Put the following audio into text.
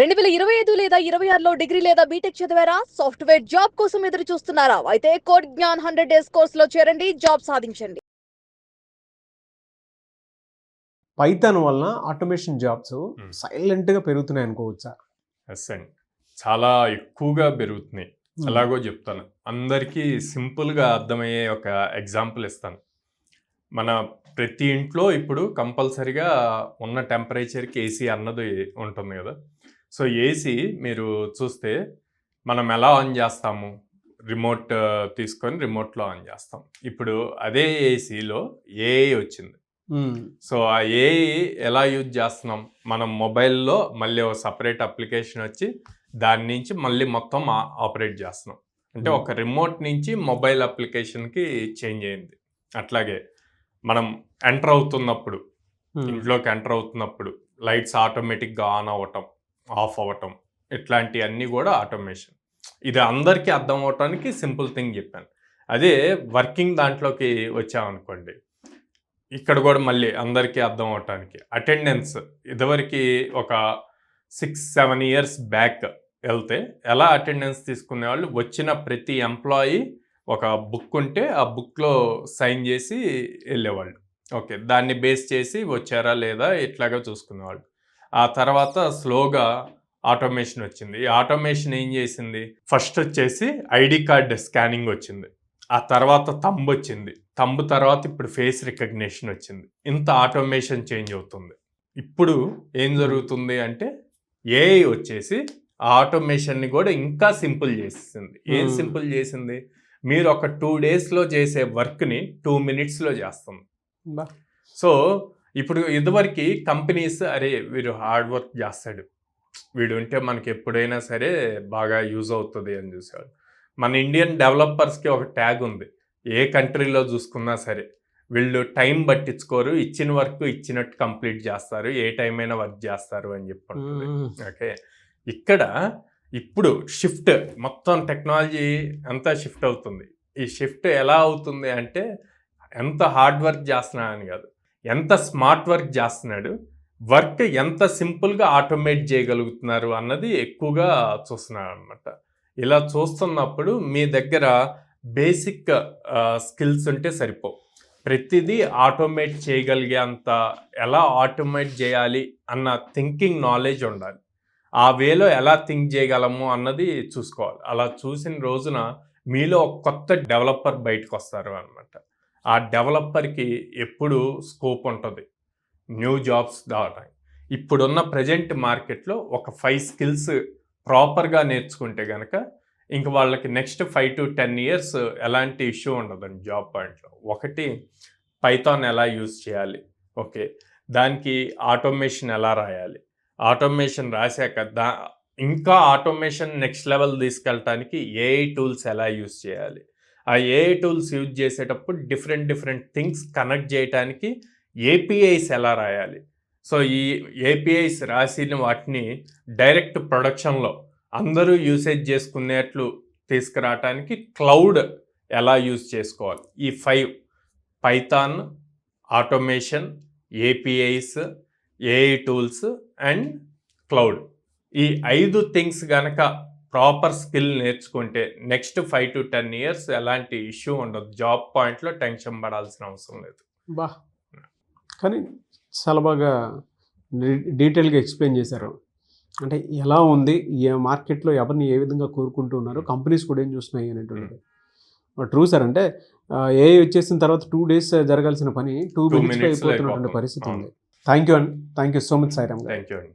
2025 లేదా 26లో డిగ్రీ లేదా బీటెక్ చదివారా? సాఫ్ట్‌వేర్ జాబ్ కోసం ఎదురు చూస్తున్నారా? అయితే కోడ్ జ్ఞాన్ 100 డేస్ కోర్సులో చేరండి, జాబ్ సాధించండి. పైథాన్ వలన ఆటోమేషన్ జాబ్స్ సైలెంట్‌గా పెరుగుతున్నాయి అనుకోవచ్చా? ఎస్ అండి. చాలా ఎక్కువగా పెరుగుతున్నాయి. ఎలాగో చెప్తాను. అందరికీ సింపుల్‌గా అర్థమయ్యే ఒక ఎగ్జాంపుల్ ఇస్తాను. మన ప్రతి ఇంట్లో ఇప్పుడు కంపల్సరీగా ఉన్న టెంపరేచర్‌కి ఏసీ అన్నది ఉంటుంది కదా! సో, ఏసీ మీరు చూస్తే మనం ఎలా ఆన్ చేస్తాము? రిమోట్ తీసుకొని రిమోట్‌లో ఆన్ చేస్తాం. ఇప్పుడు అదే ఏసీలో ఏఐ వచ్చింది. సో, ఆ ఏఐ ఎలా యూజ్ చేస్తున్నాం? మనం మొబైల్‌లో మళ్ళీ ఒక సెపరేట్ అప్లికేషన్ వచ్చి దాని నుంచి మళ్ళీ మొత్తం ఆపరేట్ చేస్తున్నాం. అంటే ఒక రిమోట్ నుంచి మొబైల్ అప్లికేషన్‌కి చేంజ్ అయింది. అట్లాగే మనం ఎంటర్ అవుతున్నప్పుడు, ఇంట్లోకి ఎంటర్ అవుతున్నప్పుడు లైట్స్ ఆటోమేటిక్గా ఆన్ అవ్వటం, ఆఫ్ అవ్వటం, ఇట్లాంటివన్నీ కూడా ఆటోమేషన్. ఇది అందరికీ అర్థం అవటానికి సింపుల్ థింగ్ చెప్పాను. అదే వర్కింగ్ దాంట్లోకి వచ్చామనుకోండి, ఇక్కడ కూడా మళ్ళీ అందరికీ అర్థం అవటానికి అటెండెన్స్ ఇదివరకు ఒక 6-7 ఇయర్స్ బ్యాక్ వెళ్తే ఎలా అటెండెన్స్ తీసుకునేవాళ్ళు, వచ్చిన ప్రతి ఎంప్లాయీ ఒక బుక్ ఉంటే ఆ బుక్లో సైన్ చేసి వెళ్ళేవాళ్ళు. ఓకే, దాన్ని బేస్ చేసి వచ్చారా లేదా ఇట్లాగా చూసుకునేవాళ్ళు. ఆ తర్వాత స్లోగా ఆటోమేషన్ వచ్చింది. ఈ ఆటోమేషన్ ఏం చేసింది? ఫస్ట్ వచ్చేసి ఐడి కార్డ్ స్కానింగ్ వచ్చింది. ఆ తర్వాత థంబ్ వచ్చింది. థంబ్ తర్వాత ఇప్పుడు ఫేస్ రికగ్నిషన్ వచ్చింది. ఇంత ఆటోమేషన్ చేంజ్ అవుతుంది. ఇప్పుడు ఏం జరుగుతుంది అంటే ఏఐ వచ్చేసి ఆ ఆటోమేషన్ని కూడా ఇంకా సింపుల్ చేసింది. ఏం సింపుల్ చేసింది? మీరు ఒక 2 డేస్లో చేసే వర్క్ని 2 మినిట్స్లో చేస్తుంది. సో ఇప్పుడు ఇదివరకు కంపెనీస్ అరే వీడు హార్డ్ వర్క్ చేస్తాడు, వీడు ఉంటే మనకి ఎప్పుడైనా సరే బాగా యూజ్ అవుతుంది అని చూసేవాడు. మన ఇండియన్ డెవలపర్స్కి ఒక ట్యాగ్ ఉంది. ఏ కంట్రీలో చూసుకున్నా సరే వీళ్ళు టైం పట్టించుకోరు, ఇచ్చిన వర్క్ ఇచ్చినట్టు కంప్లీట్ చేస్తారు, ఏ టైం అయినా వర్క్ చేస్తారు అని చెప్పి. ఓకే, ఇక్కడ ఇప్పుడు షిఫ్ట్ మొత్తం టెక్నాలజీ అంతా షిఫ్ట్ అవుతుంది. ఈ షిఫ్ట్ ఎలా అవుతుంది అంటే ఎంత హార్డ్ వర్క్ చేస్తున్నాడని కాదు, ఎంత స్మార్ట్ వర్క్ చేస్తున్నాడు, వర్క్ ఎంత సింపుల్గా ఆటోమేట్ చేయగలుగుతున్నారు అన్నది ఎక్కువగా చూస్తున్నాడు అనమాట. ఇలా చూస్తున్నప్పుడు మీ దగ్గర బేసిక్ స్కిల్స్ ఉంటే సరిపోవు. ప్రతిదీ ఆటోమేట్ చేయగలిగే అంత ఎలా ఆటోమేట్ చేయాలి అన్న థింకింగ్ నాలెడ్జ్ ఉండాలి. ఆ వేలో ఎలా థింక్ చేయగలము అన్నది చూసుకోవాలి. అలా చూసిన రోజున మీలో ఒక కొత్త డెవలపర్ బయటకు వస్తారు అనమాట. ఆ డెవలపర్కి ఎప్పుడు స్కోప్ ఉంటుంది న్యూ జాబ్స్ రావడానికి. ఇప్పుడున్న ప్రజెంట్ మార్కెట్లో ఒక 5 స్కిల్స్ ప్రాపర్గా నేర్చుకుంటే కనుక ఇంక వాళ్ళకి నెక్స్ట్ 5 to 10 ఇయర్స్ ఎలాంటి ఇష్యూ ఉండదండి జాబ్ పాయింట్లో. ఒకటి, పైథాన్ ఎలా యూజ్ చేయాలి, ఓకే, దానికి ఆటోమేషన్ ఎలా రాయాలి, ఆటోమేషన్ రాశాక ఇంకా ఆటోమేషన్ నెక్స్ట్ లెవెల్ తీసుకెళ్ళటానికి ఏఐ టూల్స్ ఎలా యూజ్ చేయాలి, ఆ ఏఐ టూల్స్ యూజ్ చేసేటప్పుడు డిఫరెంట్ థింగ్స్ కనెక్ట్ చేయడానికి ఏపీఐస్ ఎలా రాయాలి. సో ఈ ఏపీఐస్ రాసిన వాటిని డైరెక్ట్ ప్రొడక్షన్లో అందరూ యూసేజ్ చేసుకునేట్లు తీసుకురావటానికి క్లౌడ్ ఎలా యూజ్ చేసుకోవాలి. ఈ 5 Python, automation, APIs, AI tools and cloud, ఈ 5 థింగ్స్ కనుక ప్రాపర్ స్కిల్ నేర్చుకుంటే నెక్స్ట్ 5 to 10 ఇయర్స్ ఎలాంటి ఇష్యూ ఉండదు. జాబ్ పాయింట్లో టెన్షన్ పడాల్సిన అవసరం లేదు. కానీ చాలా బాగా డీటెయిల్గా ఎక్స్ప్లెయిన్ చేశారు. అంటే ఎలా ఉంది, ఈ మార్కెట్లో ఎవరిని ఏ విధంగా కోరుకుంటున్నారు, కంపెనీస్ కూడా ఏం చూస్తున్నాయి అనేటువంటిది ట్రూ సార్. అంటే ఏఐ వచ్చేసిన తర్వాత 2 days జరగాల్సిన పని 2 minutes అయిపోతున్నటువంటి పరిస్థితి ఉంది. Thank you so much Sairam గారు. థ్యాంక్ యూ అండి.